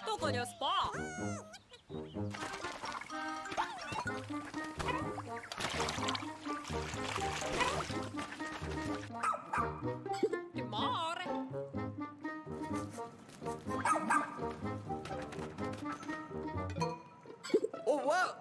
Dokąd spa? Mare. Oh, wow!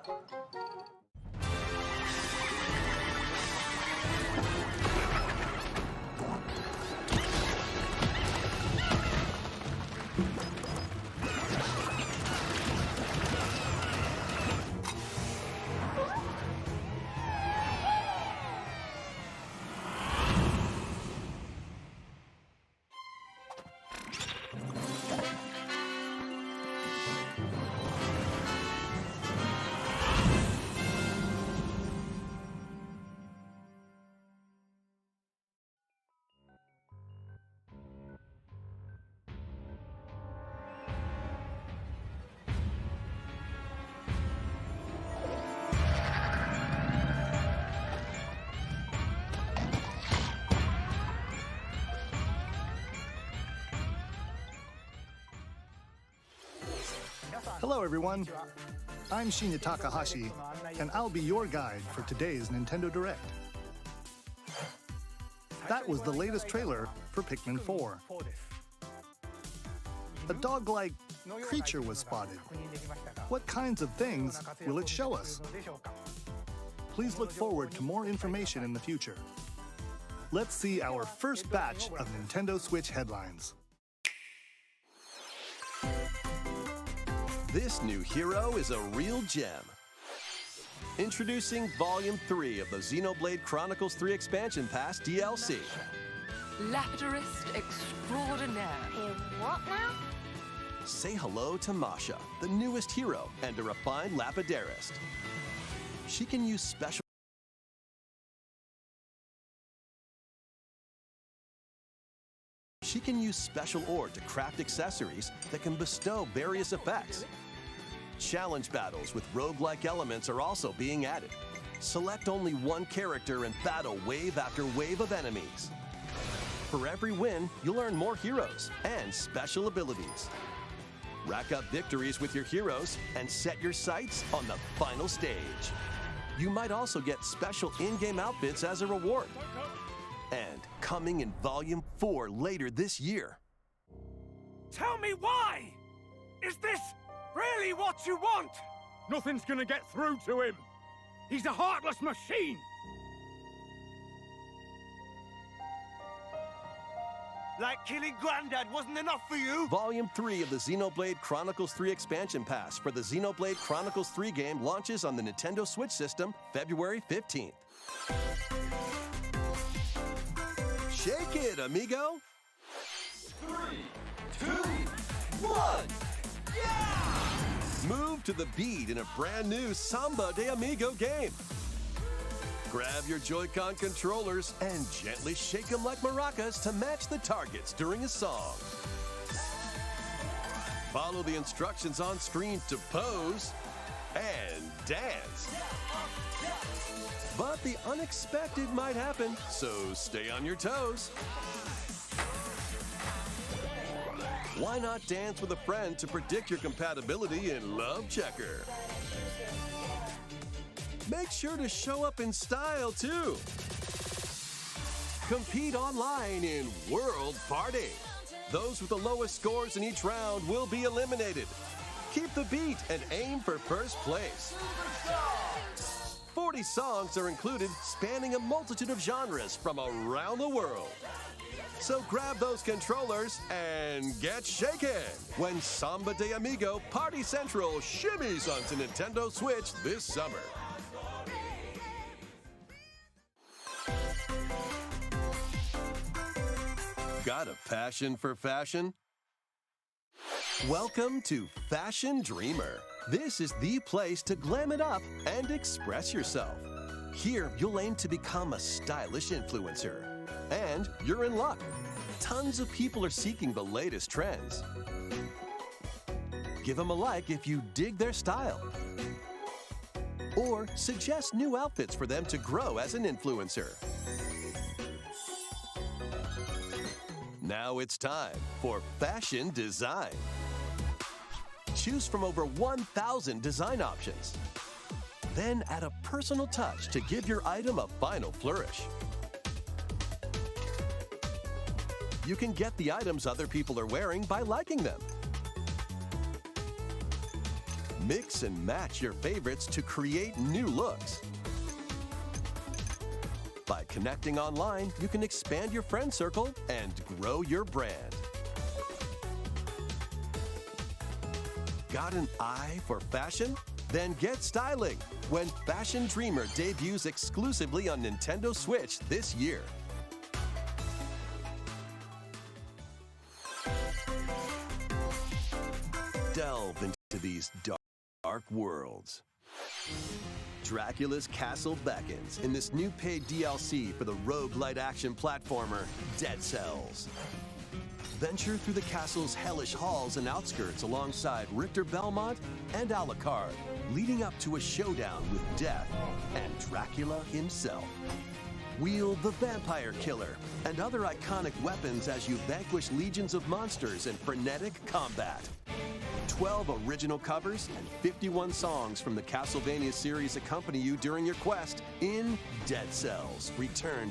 Hello, everyone. I'm Shinya Takahashi, and I'll be your guide for today's Nintendo Direct. That was the latest trailer for Pikmin 4. A dog-like creature was spotted. What kinds of things will it show us? Please look forward to more information in the future. Let's see our first batch of Nintendo Switch headlines. This new hero is a real gem. Introducing Volume 3 of the Xenoblade Chronicles 3 Expansion Pass DLC. Lapidurist extraordinaire. What now? Say hello to Masha, the newest hero and a refined Lapidarist. She can use special ore to craft accessories that can bestow various effects. Challenge battles with roguelike elements are also being added. Select only one character and battle wave after wave of enemies. For every win, you'll earn more heroes and special abilities. Rack up victories with your heroes and set your sights on the final stage. You might also get special in-game outfits as a reward. And coming in Volume 4 later this year. Tell me why! Is this really what you want? Nothing's gonna get through to him. He's a heartless machine. Like killing Granddad wasn't enough for you? Volume 3 of the Xenoblade Chronicles 3 Expansion Pass for the Xenoblade Chronicles 3 game launches on the Nintendo Switch system February 15th. Shake it, amigo! 3, 2, 1, yeah! Move to the beat in a brand new Samba de Amigo game. Grab your Joy-Con controllers and gently shake them like maracas to match the targets during a song. Follow the instructions on screen to pose and dance. But the unexpected might happen, so stay on your toes. Why not dance with a friend to predict your compatibility in Love Checker? Make sure to show up in style, too. Compete online in World Party. Those with the lowest scores in each round will be eliminated. Keep the beat and aim for first place. 40 songs are included, spanning a multitude of genres from around the world. So grab those controllers and get shaken when Samba de Amigo Party Central shimmies onto Nintendo Switch this summer. Got a passion for fashion? Welcome to Fashion Dreamer. This is the place to glam it up and express yourself. Here, you'll aim to become a stylish influencer. And you're in luck. Tons of people are seeking the latest trends. Give them a like if you dig their style. Or suggest new outfits for them to grow as an influencer. Now it's time for fashion design. Choose from over 1,000 design options. Then add a personal touch to give your item a final flourish. You can get the items other people are wearing by liking them. Mix and match your favorites to create new looks. By connecting online, you can expand your friend circle and grow your brand. Got an eye for fashion? Then get styling when Fashion Dreamer debuts exclusively on Nintendo Switch this year. Delve into these dark worlds. Dracula's castle beckons in this new paid DLC for the roguelite action platformer Dead Cells. Venture through the castle's hellish halls and outskirts alongside Richter Belmont and Alucard, leading up to a showdown with Death and Dracula himself. Wield the Vampire Killer and other iconic weapons as you vanquish legions of monsters in frenetic combat. 12 original covers and 51 songs from the Castlevania series accompany you during your quest in Dead Cells. Return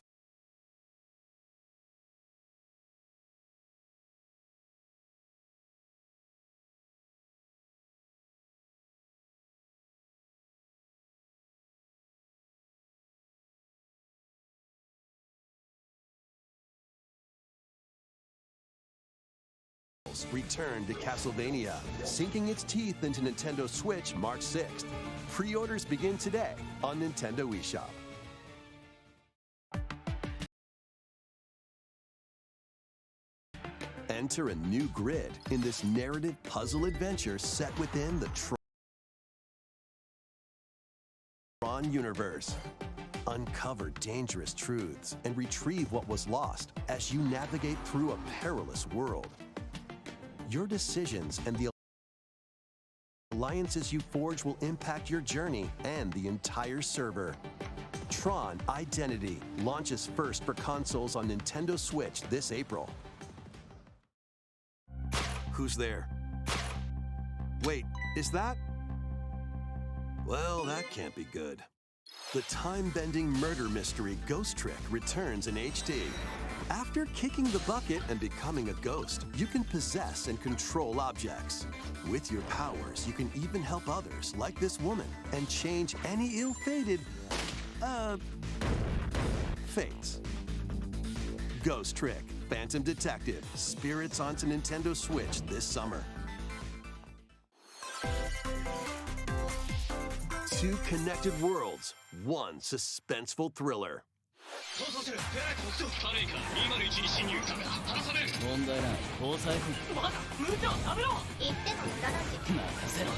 Return to Castlevania, sinking its teeth into Nintendo Switch March 6th. Pre-orders begin today on Nintendo eShop. Enter a new grid in this narrative puzzle adventure set within the Tron universe. Uncover dangerous truths and retrieve what was lost as you navigate through a perilous world. Your decisions and the alliances you forge will impact your journey and the entire server. Tron Identity launches first for consoles on Nintendo Switch this April. Who's there? Wait, is that? Well, that can't be good. The time-bending murder mystery Ghost Trick returns in HD. After kicking the bucket and becoming a ghost, you can possess and control objects. With your powers, you can even help others, like this woman, and change any ill-fated, fates. Ghost Trick, Phantom Detective, spirits onto Nintendo Switch this summer. 2 connected worlds, 1 suspenseful thriller. 問題ない交際費まだ無茶は食べろ言っても無駄だし任せろ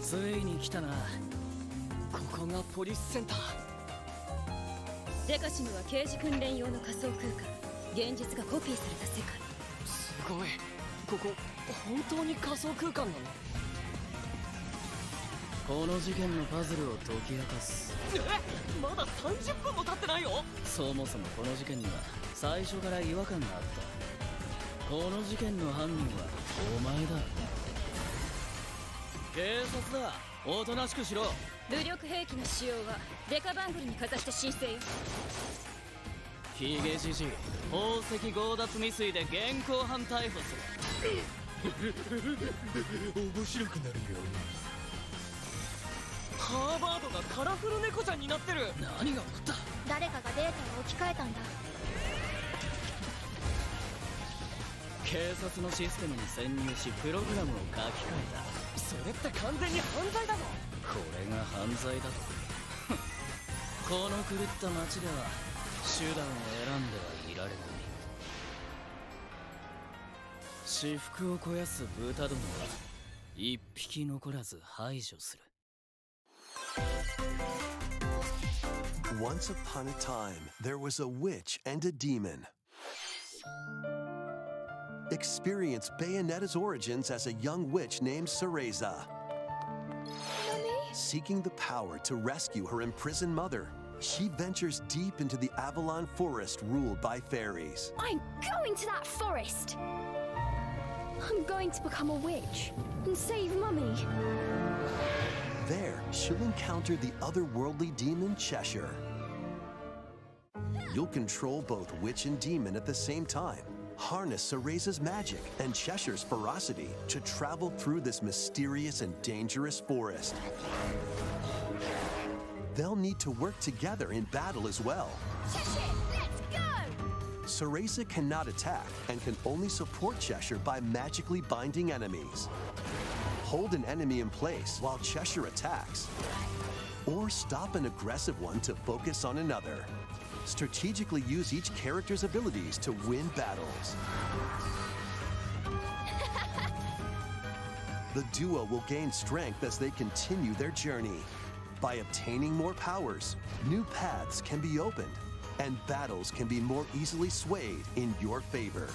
ついに来たなここがポリスセンターデカシムは刑事訓練用の仮想空間現実がコピーされた世界すごいここ本当に仮想空間なのこの事件のパズルを解き明かすまだ30分も経ってないよそもそもこの事件には最初から違和感があったこの事件の犯人はお前だ警察だおとなしくしろ武力兵器の使用はデカバングルにかざして申請よヒゲじじい宝石強奪未遂で現行犯逮捕する面白くなるよ。ハーバードがカラフル猫ちゃんになってる。何が起こった？誰かがデータを置き換えたんだ。警察のシステムに潜入しプログラムを書き換えた。それって完全に犯罪だぞ。これが犯罪だと？この狂った街では手段を選んではいられない。私腹を肥やす豚どもは一匹残らず排除する。Once upon a time, there was a witch and a demon. Experience Bayonetta's origins as a young witch named Cereza. Seeking the power to rescue her imprisoned mother, she ventures deep into the Avalon forest ruled by fairies. I'm going to that forest! I'm going to become a witch and save Mummy. There, she'll encounter the otherworldly demon Cheshire. You'll control both witch and demon at the same time. Harness Cereza's magic and Cheshire's ferocity to travel through this mysterious and dangerous forest. They'll need to work together in battle as well. Cheshire, let's go! Cereza cannot attack and can only support Cheshire by magically binding enemies. Hold an enemy in place while Cheshire attacks, or stop an aggressive one to focus on another. Strategically use each character's abilities to win battles. The duo will gain strength as they continue their journey. By obtaining more powers, new paths can be opened, and battles can be more easily swayed in your favor.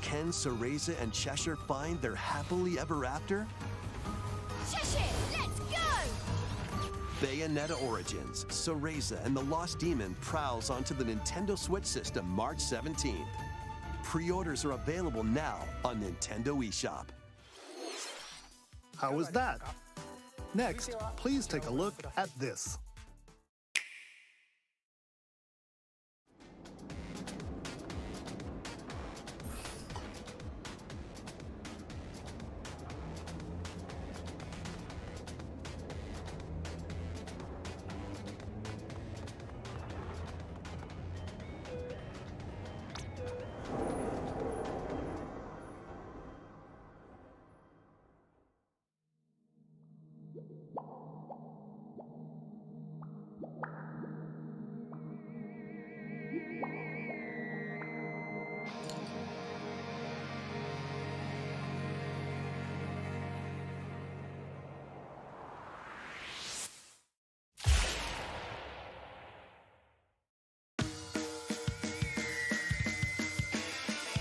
Can Cereza and Cheshire find their happily ever after? Cheshire, let's go! Bayonetta Origins, Cereza and the Lost Demon prowls onto the Nintendo Switch system March 17th. Pre-orders are available now on Nintendo eShop. How was that? Next, please take a look at this.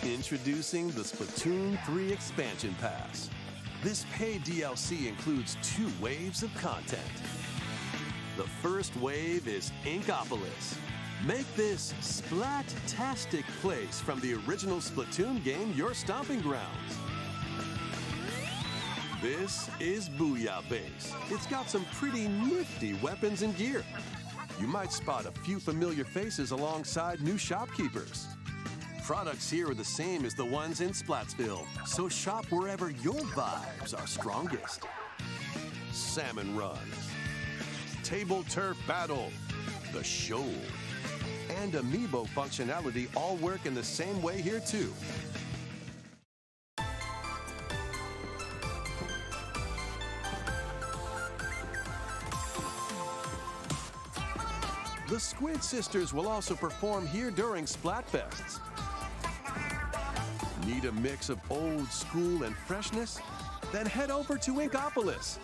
Introducing the Splatoon 3 Expansion Pass. This paid DLC includes 2 waves of content. The first wave is Inkopolis. Make this splat-tastic place from the original Splatoon game your stomping grounds. This is Booyah Base. It's got some pretty nifty weapons and gear. You might spot a few familiar faces alongside new shopkeepers. Products here are the same as the ones in Splatsville, so shop wherever your vibes are strongest. Salmon Run, Table Turf Battle, The Shoal, and Amiibo functionality all work in the same way here too. The Squid Sisters will also perform here during Splatfests. Need a mix of old school and freshness? Then head over to Inkopolis.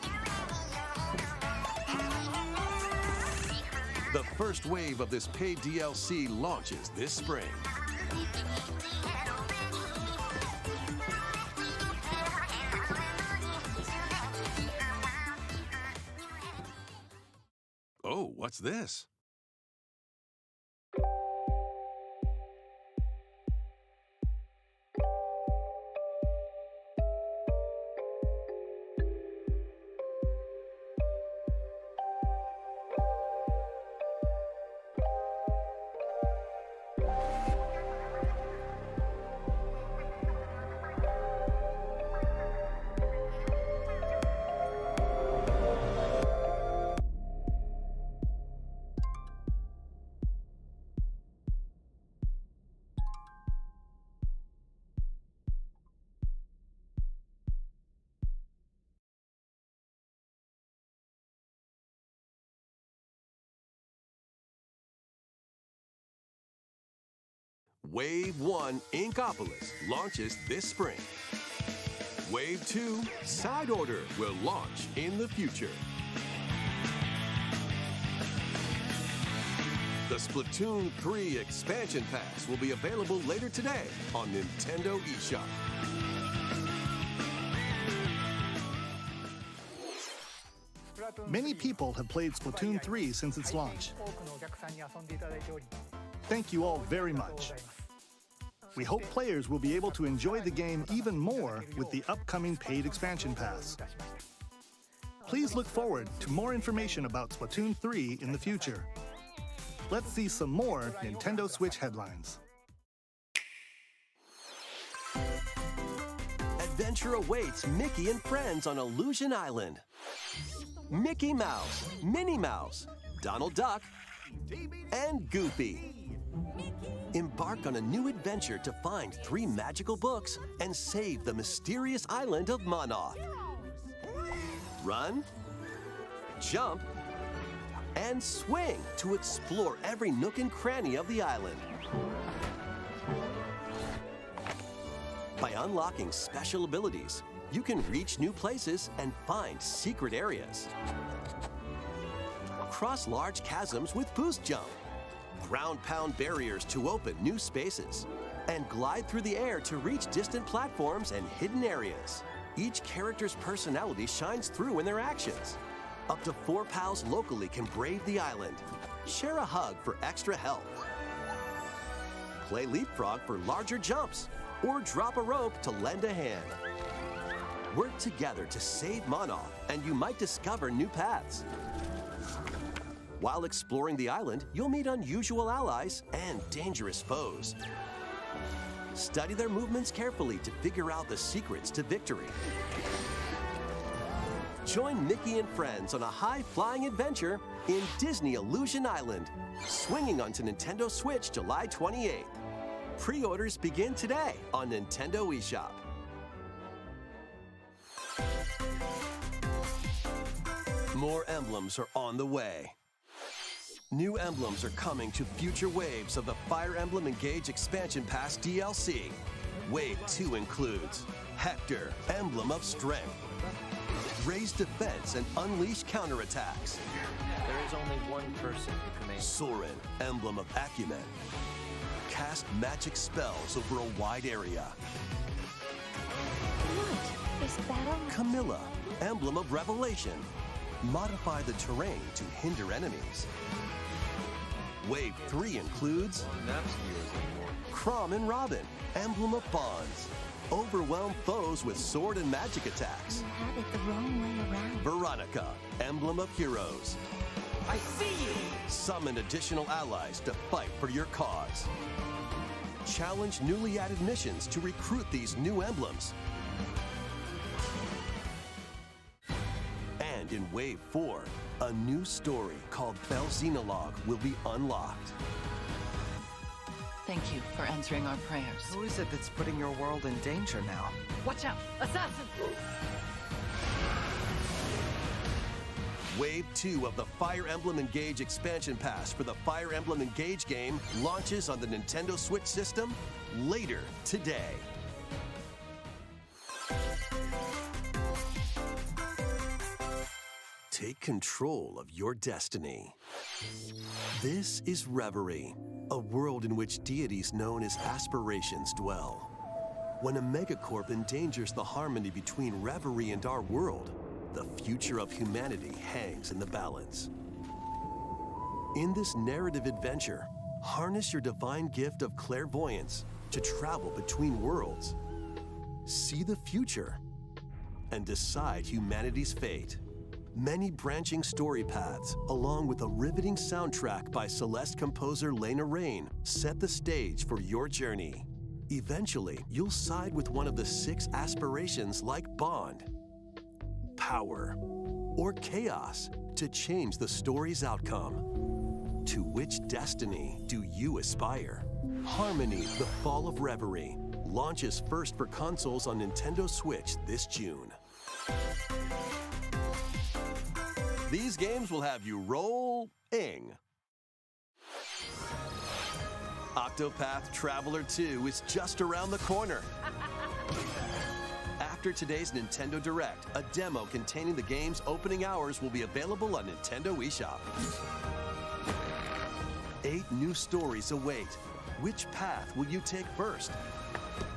The first wave of this paid DLC launches this spring. Oh, what's this? Wave 1 Inkopolis launches this spring. Wave 2 Side Order will launch in the future. The Splatoon 3 Expansion Pass will be available later today on Nintendo eShop. Many people have played Splatoon 3 since its launch. Thank you all very much. We hope players will be able to enjoy the game even more with the upcoming paid expansion pass. Please look forward to more information about Splatoon 3 in the future. Let's see some more Nintendo Switch headlines. Adventure awaits Mickey and friends on Illusion Island. Mickey Mouse, Minnie Mouse, Donald Duck, and Goofy. Embark on a new adventure to find 3 magical books and save the mysterious island of Monoth. Run, jump, and swing to explore every nook and cranny of the island. By unlocking special abilities, you can reach new places and find secret areas. Cross large chasms with boost jump. Ground-pound barriers to open new spaces. And glide through the air to reach distant platforms and hidden areas. Each character's personality shines through in their actions. Up to 4 pals locally can brave the island. Share a hug for extra health. Play leapfrog for larger jumps. Or drop a rope to lend a hand. Work together to save Monoth, and you might discover new paths. While exploring the island, you'll meet unusual allies and dangerous foes. Study their movements carefully to figure out the secrets to victory. Join Mickey and friends on a high-flying adventure in Disney Illusion Island, swinging onto Nintendo Switch July 28th. Pre-orders begin today on Nintendo eShop. More emblems are on the way. New emblems are coming to future waves of the Fire Emblem Engage Expansion Pass DLC. Wave 2 includes Hector, Emblem of Strength. Raise defense and unleash counterattacks. There is only one person who can make Soren, Emblem of Acumen. Cast magic spells over a wide area. What is battle? Camilla, Emblem of Revelation. Modify the terrain to hinder enemies. Wave 3 includes Chrom and Robin, Emblem of Bonds. Overwhelm foes with sword and magic attacks. You have it the wrong way around. Veronica, Emblem of Heroes. I see you! Summon additional allies to fight for your cause. Challenge newly added missions to recruit these new emblems. And in Wave 4, a new story called Belxenologue will be unlocked. Thank you for answering our prayers. Who is it that's putting your world in danger now? Watch out! Assassin! Wave 2 of the Fire Emblem Engage Expansion Pass for the Fire Emblem Engage game launches on the Nintendo Switch system later today. Take control of your destiny. This is Reverie, a world in which deities known as aspirations dwell. When a megacorp endangers the harmony between Reverie and our world, the future of humanity hangs in the balance. In this narrative adventure, harness your divine gift of clairvoyance to travel between worlds, see the future, and decide humanity's fate. Many branching story paths, along with a riveting soundtrack by Celeste composer Lena Raine, set the stage for your journey. Eventually, you'll side with one of the 6 aspirations like Bond, Power, or Chaos to change the story's outcome. To which destiny do you aspire? Harmony: The Fall of Reverie launches first for consoles on Nintendo Switch this June. These games will have you rolling. Octopath Traveler 2 is just around the corner. After today's Nintendo Direct, a demo containing the game's opening hours will be available on Nintendo eShop. 8 new stories await. Which path will you take first?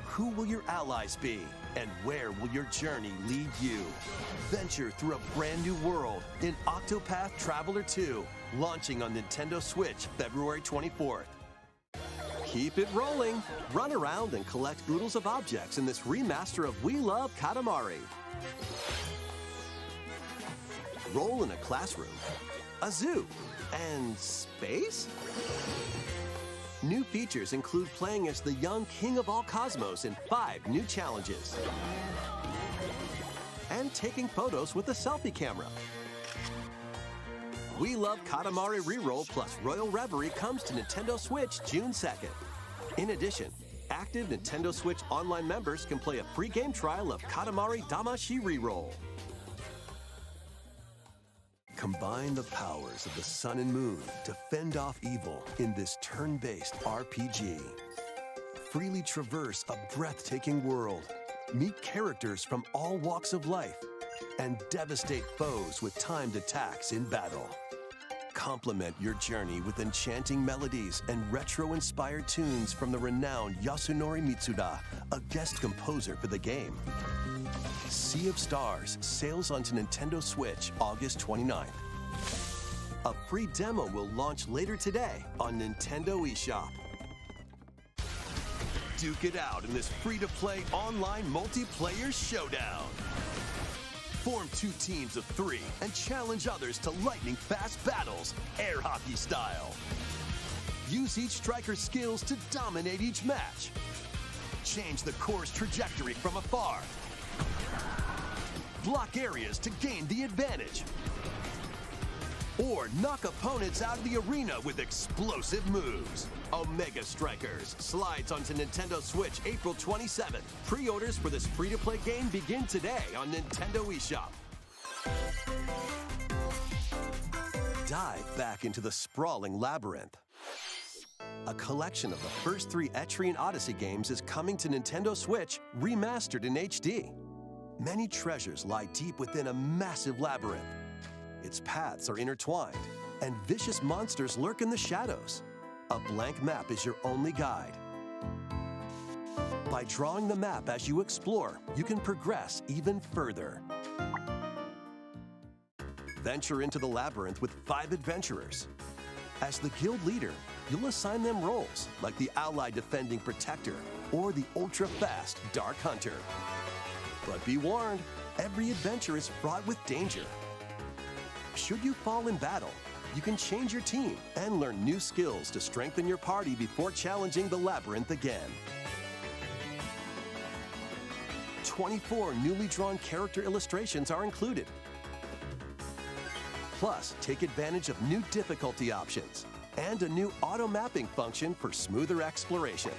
Who will your allies be? And where will your journey lead you? Venture through a brand new world in Octopath Traveler 2, launching on Nintendo Switch February 24th. Keep it rolling. Run around and collect oodles of objects in this remaster of We Love Katamari. Roll in a classroom, a zoo, and space? New features include playing as the young king of all cosmos in 5 new challenges. And taking photos with a selfie camera. We Love Katamari Reroll plus Royal Reverie comes to Nintendo Switch June 2nd. In addition, active Nintendo Switch Online members can play a free game trial of Katamari Damashi Reroll. Combine the powers of the sun and moon to fend off evil in this turn-based RPG. Freely traverse a breathtaking world, meet characters from all walks of life, and devastate foes with timed attacks in battle. Complement your journey with enchanting melodies and retro-inspired tunes from the renowned Yasunori Mitsuda, a guest composer for the game. Sea of Stars sails onto Nintendo Switch August 29th. A free demo will launch later today on Nintendo eShop. Duke it out in this free-to-play online multiplayer showdown. Form 2 teams of 3 and challenge others to lightning-fast battles, air hockey style. Use each striker's skills to dominate each match. Change the course trajectory from afar. Block areas to gain the advantage. Or knock opponents out of the arena with explosive moves. Omega Strikers slides onto Nintendo Switch April 27th. Pre-orders for this free-to-play game begin today on Nintendo eShop. Dive back into the sprawling labyrinth. A collection of the first 3 Etrian Odyssey games is coming to Nintendo Switch, remastered in HD. Many treasures lie deep within a massive labyrinth. Its paths are intertwined, and vicious monsters lurk in the shadows. A blank map is your only guide. By drawing the map as you explore, you can progress even further. Venture into the labyrinth with 5 adventurers. As the guild leader, you'll assign them roles, like the ally defending protector or the ultra-fast dark hunter. But be warned, every adventure is fraught with danger. Should you fall in battle, you can change your team and learn new skills to strengthen your party before challenging the labyrinth again. 24 newly drawn character illustrations are included. Plus, take advantage of new difficulty options and a new auto-mapping function for smoother exploration.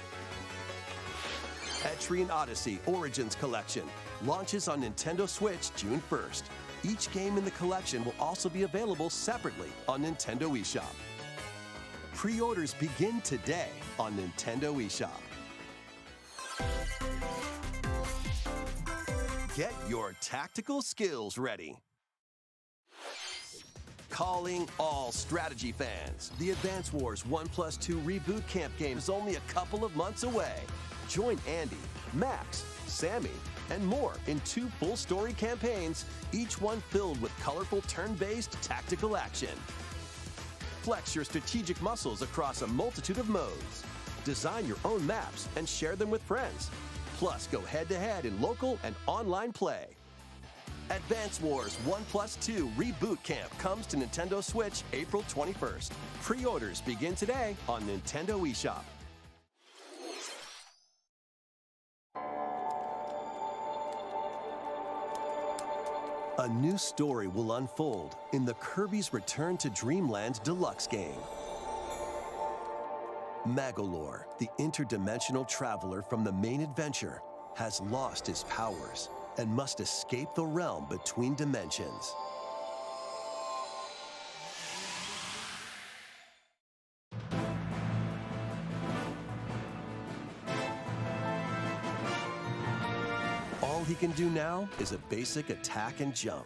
Etrian Odyssey Origins Collection launches on Nintendo Switch June 1st. Each game in the collection will also be available separately on Nintendo eShop. Pre-orders begin today on Nintendo eShop. Get your tactical skills ready. Calling all strategy fans. The Advance Wars 1+2 Reboot Camp game is only a couple of months away. Join Andy, Max, Sammy, and more in 2 full-story campaigns, each one filled with colorful turn-based tactical action. Flex your strategic muscles across a multitude of modes. Design your own maps and share them with friends. Plus, go head-to-head in local and online play. Advance Wars 1+2 Reboot Camp comes to Nintendo Switch April 21st. Pre-orders begin today on Nintendo eShop. A new story will unfold in the Kirby's Return to Dreamland Deluxe game. Magolor, the interdimensional traveler from the main adventure, has lost his powers and must escape the realm between dimensions. he can do now is a basic attack and jump.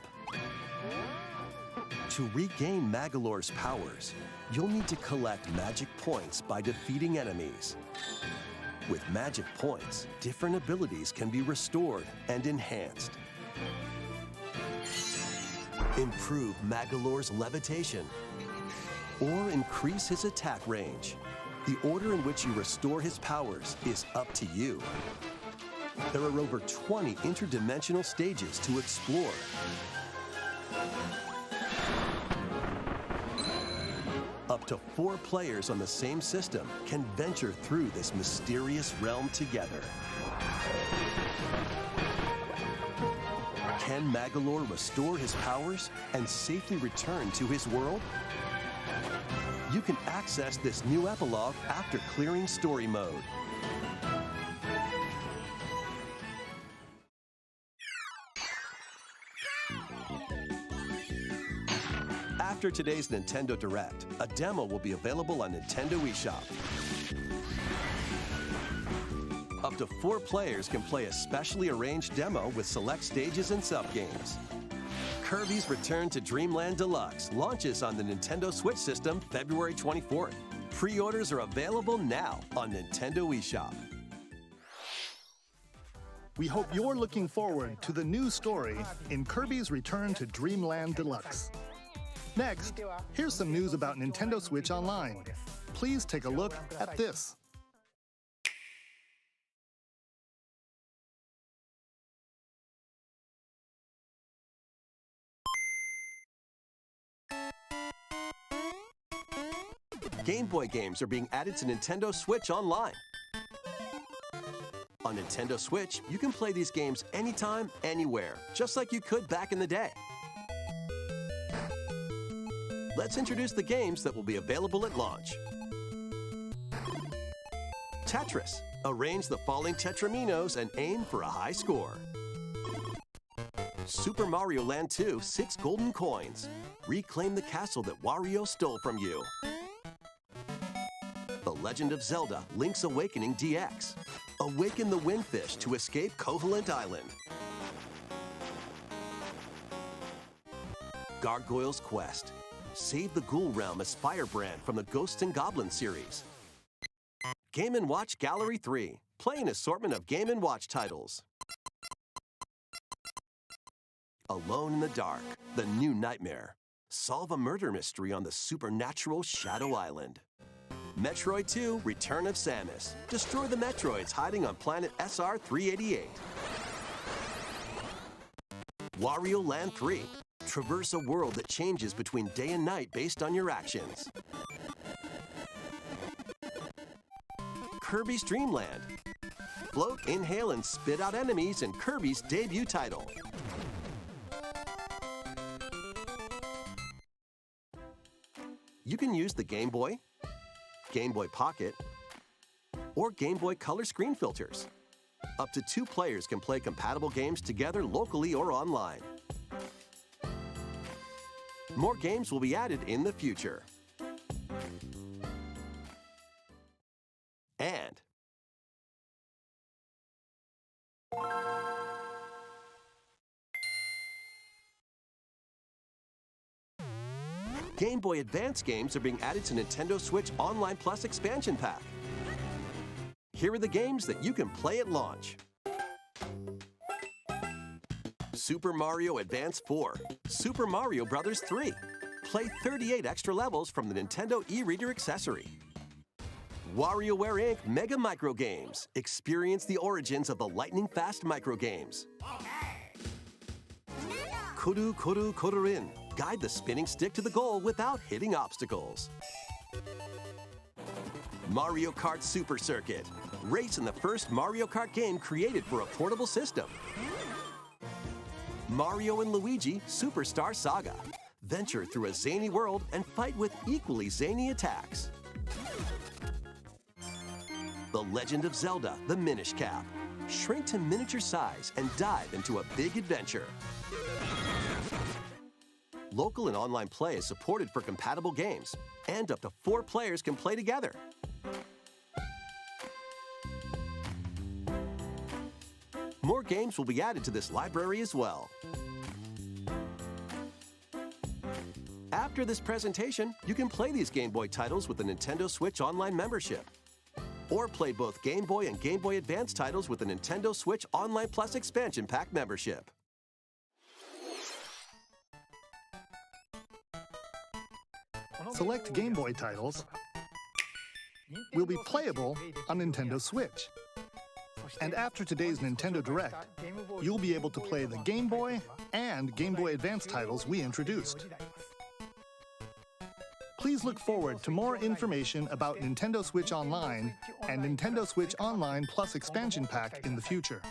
To regain Magolor's powers, you'll need to collect magic points by defeating enemies. With magic points, different abilities can be restored and enhanced. Improve Magolor's levitation, or increase his attack range. The order in which you restore his powers is up to you. There are over 20 interdimensional stages to explore. Up to 4 players on the same system can venture through this mysterious realm together. Can Magolor restore his powers and safely return to his world? You can access this new epilogue after clearing story mode. After today's Nintendo Direct, a demo will be available on Nintendo eShop. Up to 4 players can play a specially arranged demo with select stages and sub-games. Kirby's Return to Dreamland Deluxe launches on the Nintendo Switch system February 24th. Pre-orders are available now on Nintendo eShop. We hope you're looking forward to the new story in Kirby's Return to Dreamland Deluxe. Next, here's some news about Nintendo Switch Online. Please take a look at this. Game Boy games are being added to Nintendo Switch Online. On Nintendo Switch, you can play these games anytime, anywhere, just like you could back in the day. Let's introduce the games that will be available at launch. Tetris. Arrange the falling Tetraminos and aim for a high score. Super Mario Land 2, 6 golden coins. Reclaim the castle that Wario stole from you. The Legend of Zelda, Link's Awakening DX. Awaken the Windfish to escape Koholint Island. Gargoyle's Quest. Save the Ghoul Realm as Firebrand from the Ghosts and Goblins series. Game & Watch Gallery 3. Play an assortment of Game & Watch titles. Alone in the Dark, The New Nightmare. Solve a murder mystery on the supernatural Shadow Island. Metroid 2, Return of Samus. Destroy the Metroids hiding on planet SR-388. Wario Land 3. Traverse a world that changes between day and night based on your actions. Kirby's Dream Land. Float, inhale, and spit out enemies in Kirby's debut title. You can use the Game Boy, Game Boy Pocket, or Game Boy Color screen filters. Up to 2 players can play compatible games together locally or online. More games will be added in the future. And Game Boy Advance games are being added to Nintendo Switch Online Plus Expansion Pack. Here are the games that you can play at launch. Super Mario Advance 4, Super Mario Bros. 3. Play 38 extra levels from the Nintendo e-reader accessory. WarioWare Inc. Mega Micro Games. Experience the origins of the lightning-fast micro games. Kuru Kuru Kururin. Guide the spinning stick to the goal without hitting obstacles. Mario Kart Super Circuit. Race in the first Mario Kart game created for a portable system. Mario and Luigi Superstar Saga. Venture through a zany world and fight with equally zany attacks. The Legend of Zelda, The Minish Cap. Shrink to miniature size and dive into a big adventure. Local and online play is supported for compatible games, and up to 4 players can play More games will be added to this library as well. After this presentation, you can play these Game Boy titles with the Nintendo Switch Online membership. Or play both Game Boy and Game Boy Advance titles with the Nintendo Switch Online Plus Expansion Pack membership. Select Game Boy titles will be playable on Nintendo Switch. And after today's Nintendo Direct, you'll be able to play the Game Boy and Game Boy Advance titles we introduced. Please look forward to more information about Nintendo Switch Online and Nintendo Switch Online Plus Expansion Pack in the future.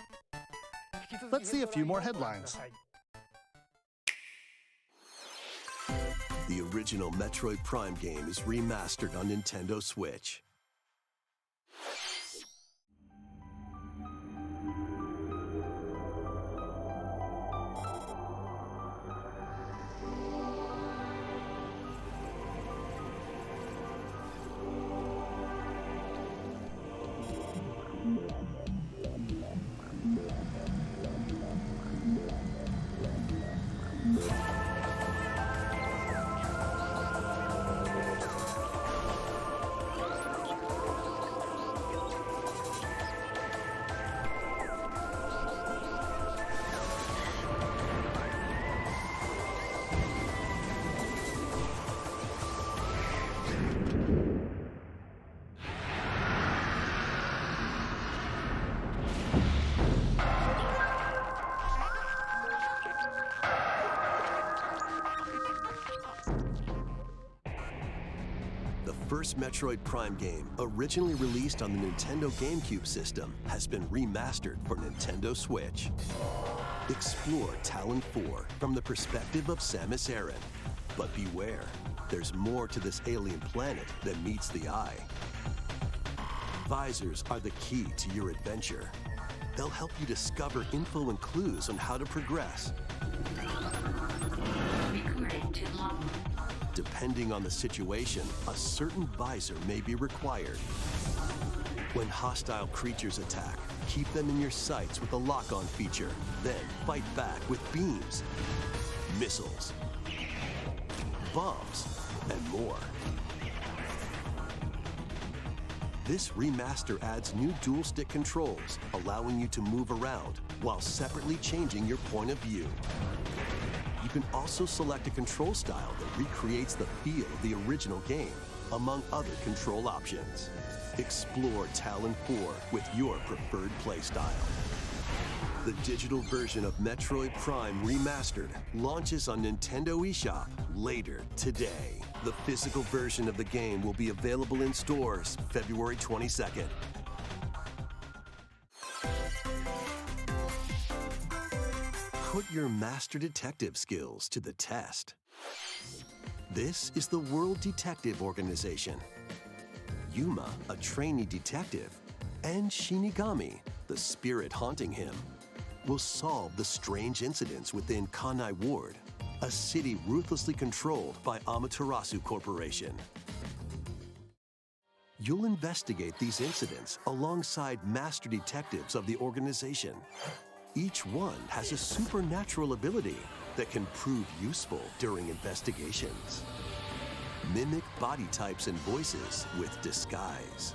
Let's see a few more headlines. The original Metroid Prime game is remastered on Nintendo Switch. The first Metroid Prime game, originally released on the Nintendo GameCube system, has been remastered for Nintendo Switch. Explore Talon 4 from the perspective of Samus Aran. But beware, there's more to this alien planet than meets the eye. Visors are the key to your adventure. They'll help you discover info and clues on how to progress. Depending on the situation, a certain visor may be required. When hostile creatures attack, keep them in your sights with a lock-on feature. Then fight back with beams, missiles, bombs, and more. This remaster adds new dual-stick controls, allowing you to move around while separately changing your point of view. You can also select a control style that recreates the feel of the original game, among other control options. Explore Talon 4 with your preferred playstyle. The digital version of Metroid Prime Remastered launches on Nintendo eShop later today. The physical version of the game will be available in stores February 22nd. Put your master detective skills to the test. This is the World Detective Organization. Yuma, a trainee detective, and Shinigami, the spirit haunting him, will solve the strange incidents within Kanai Ward, a city ruthlessly controlled by Amaterasu Corporation. You'll investigate these incidents alongside master detectives of the organization. Each one has a supernatural ability that can prove useful during investigations. Mimic body types and voices with disguise.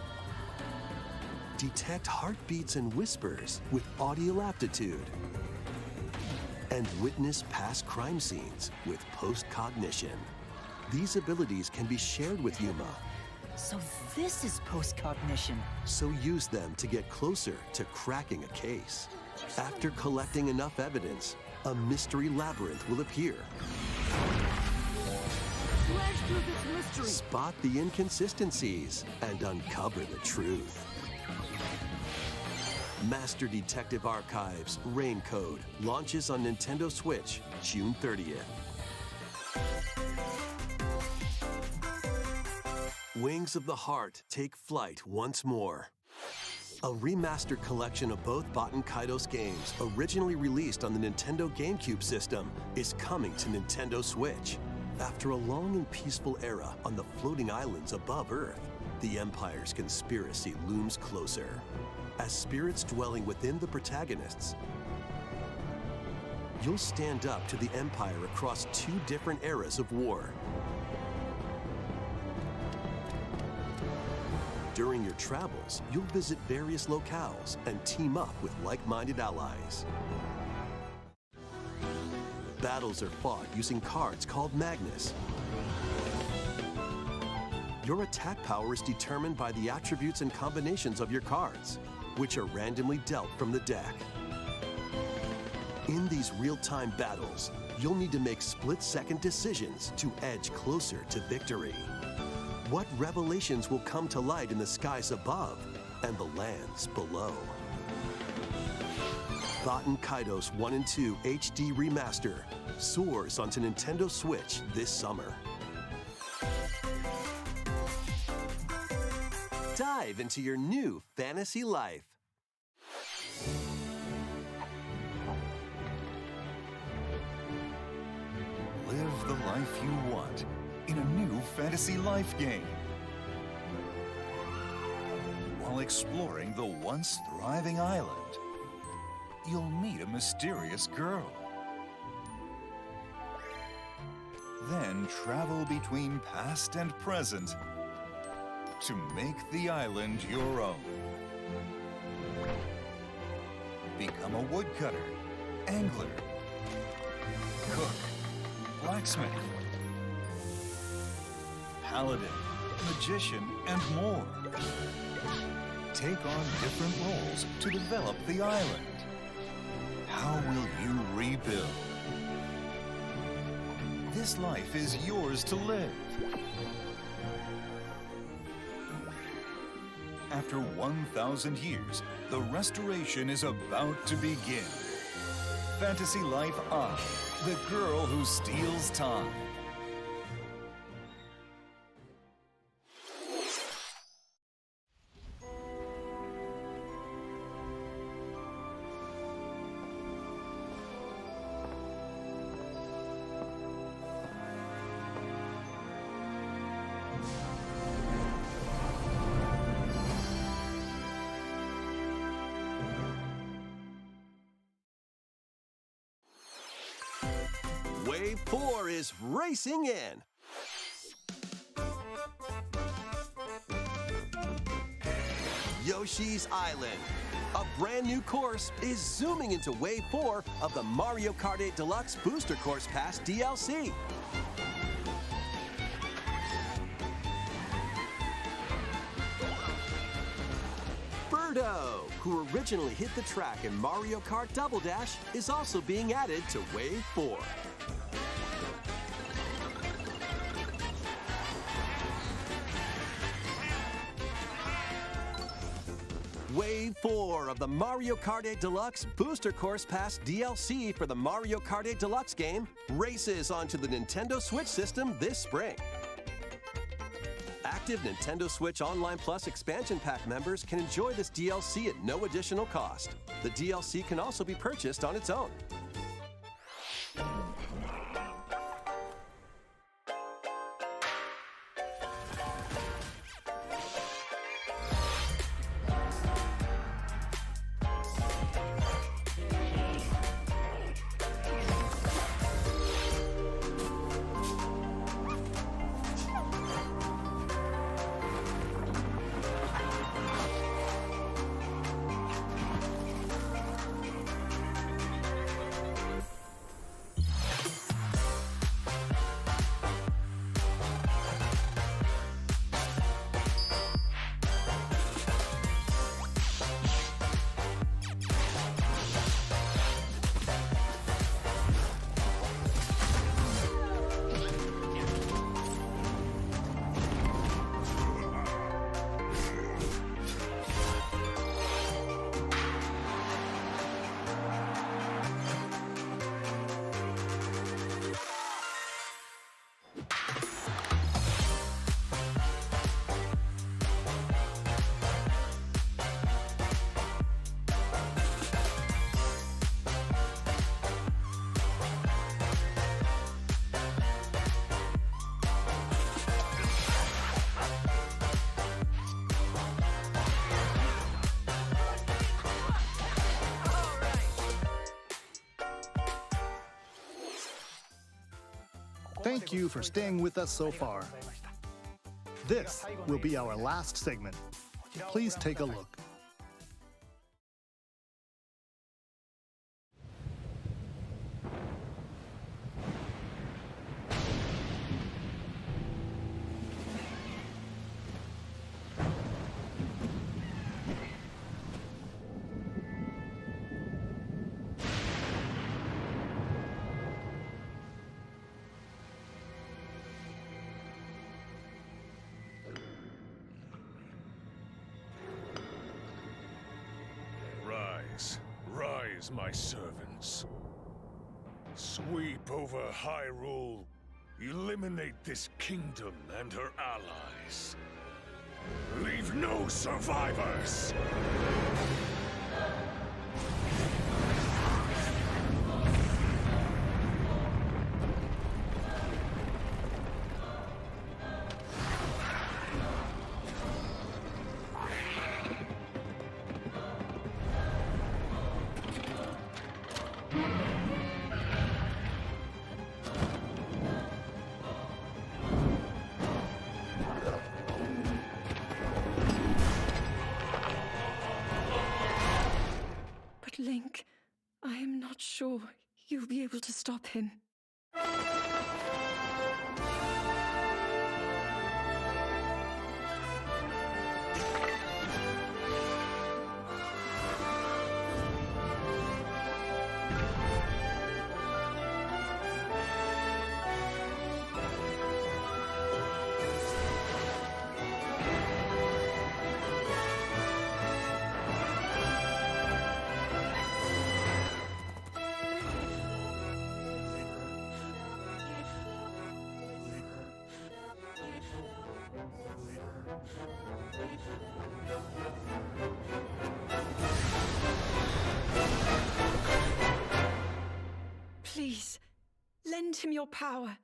Detect heartbeats and whispers with audio aptitude. And witness past crime scenes with post-cognition. These abilities can be shared with Yuma. So this is post-cognition. So use them to get closer to cracking a case. After collecting enough evidence, a mystery labyrinth will appear. Slash through this mystery. Spot the inconsistencies and uncover the truth. Master Detective Archives Rain Code launches on Nintendo Switch June 30th. Wings of the Heart take flight once more. A remastered collection of both Baten Kaitos games, originally released on the Nintendo GameCube system, is coming to Nintendo Switch. After a long and peaceful era on the floating islands above Earth, the Empire's conspiracy looms closer. As spirits dwelling within the protagonists, you'll stand up to the Empire across 2 different eras of war. During your travels, you'll visit various locales and team up with like-minded allies. Battles are fought using cards called Magnus. Your attack power is determined by the attributes and combinations of your cards, which are randomly dealt from the deck. In these real-time battles, you'll need to make split-second decisions to edge closer to victory. What revelations will come to light in the skies above and the lands below? Baten Kaitos 1 and 2 HD Remaster soars onto Nintendo Switch this summer. Dive into your new fantasy life. Live the life you want in a new fantasy life game. While exploring the once thriving island, you'll meet a mysterious girl. Then travel between past and present to make the island your own. Become a woodcutter, angler, cook, blacksmith, paladin, magician, and more. Take on different roles to develop the island. How will you rebuild? This life is yours to live. After 1,000 years, the restoration is about to begin. Fantasy Life I, the girl who steals time. Wave 4 is racing in. Yoshi's Island. A brand new course is zooming into Wave 4 of the Mario Kart 8 Deluxe Booster Course Pass DLC. Birdo, who originally hit the track in Mario Kart Double Dash, is also being added to Wave 4. Wave 4 of the Mario Kart 8 Deluxe Booster Course Pass DLC for the Mario Kart 8 Deluxe game races onto the Nintendo Switch system this spring. Active Nintendo Switch Online Plus expansion pack members can enjoy this DLC at no additional cost. The DLC can also be purchased on its own. Thank you for staying with us so far. This will be our last segment. Please take a look. Rise, my servants. Sweep over Hyrule. Eliminate this kingdom and her allies. Leave no survivors! Link, I am not sure you'll be able to stop him. Please, lend him your power.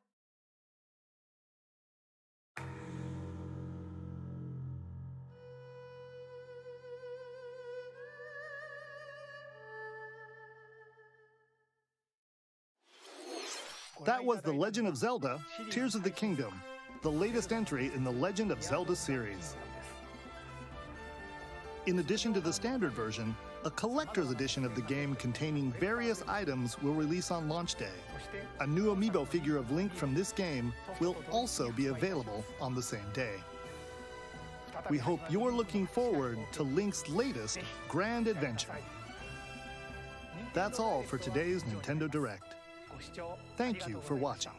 That was The Legend of Zelda: Tears of the Kingdom, the latest entry in the Legend of Zelda series. In addition to the standard version, a collector's edition of the game containing various items will release on launch day. A new amiibo figure of Link from this game will also be available on the same day. We hope you're looking forward to Link's latest grand adventure. That's all for today's Nintendo Direct. Thank you for watching.